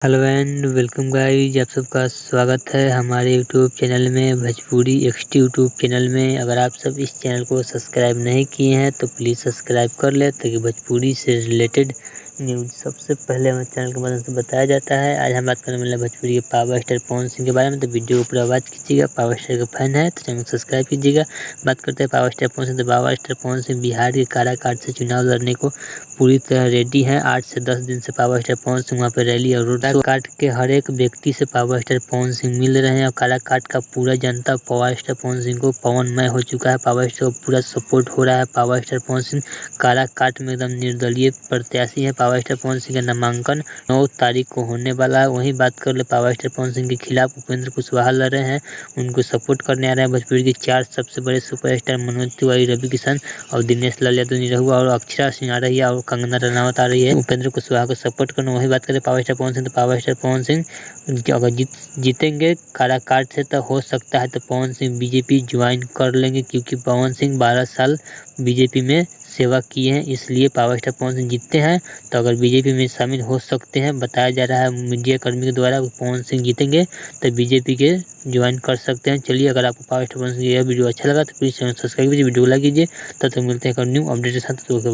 Hello and welcome guys, आप सबका स्वागत है हमारे यूट्यूब चैनल में भोजपुरी एक्सटी यूट्यूब चैनल में। अगर आप सब इस चैनल को सब्सक्राइब नहीं किए हैं तो प्लीज़ सब्सक्राइब कर लें ताकि भोजपुरी से रिलेटेड न्यूज़ सबसे पहले हमारे चैनल के मदद से बताया जाता है। आज हम बात करने वाले भोजपुरी के पावर स्टार पवन सिंह के बारे में, तो वीडियो को पूरा वॉच कीजिएगा। पावर स्टार का फैन है तो चैनल को सब्सक्राइब कीजिएगा। बात करते हैं पावर स्टार पवन सिंह। तो पावर स्टार पवन सिंह बिहार के काराकाट से चुनाव लड़ने को पूरी तरह रेडी है। 8 से 10 दिन से पावर स्टार पवन सिंह वहाँ पे रैली और रोड शो काट के हर एक व्यक्ति से पावर स्टार पवन सिंह मिल रहे हैं और काराकाट का पूरा जनता पावर स्टार पवन सिंह को पवनमय हो चुका है। पावर स्टार को पूरा सपोर्ट हो रहा है। पावर स्टार पवन सिंह काराकाट में एकदम निर्दलीय प्रत्याशी है। पावर स्टार पवन सिंह का नामांकन 9 तारीख को होने वाला है। वहीं बात कर ले पावर स्टार पवन सिंह के खिलाफ उपेंद्र कुशवाहा लड़ रहे हैं, उनको सपोर्ट करने आ रहे हैं भोजपुरी के 4 सबसे बड़े सुपरस्टार मनोज तिवारी, रवि किशन और दिनेश लाल यादव निरहुआ और अक्षरा सिंह आ रही है और कंगना रनावत आ रही है उपेंद्र कुशवाहा को सपोर्ट करना। वही बात करें पावर स्टार पवन सिंह, तो पावर स्टार पवन सिंह अगर जीतेंगे काराकाट से तो हो सकता है तो पवन सिंह बीजेपी ज्वाइन कर लेंगे, क्योंकि पवन सिंह 12 साल बीजेपी में सेवा किए हैं, इसलिए पावर स्टार पवन सिंह जीतते हैं तो अगर बीजेपी में शामिल हो सकते हैं। बताया जा रहा है मीडिया कर्मी के द्वारा पवन सिंह जीतेंगे तो बीजेपी के ज्वाइन कर सकते हैं। चलिए, अगर आपको पावर स्टार पवन सिंह यह वीडियो अच्छा लगा तो प्लीज़ चैनल सब्सक्राइब कीजिए, वीडियो को लाइक कीजिए। तब तक मिलते हैं न्यू अपडेट के साथ। तो बाय।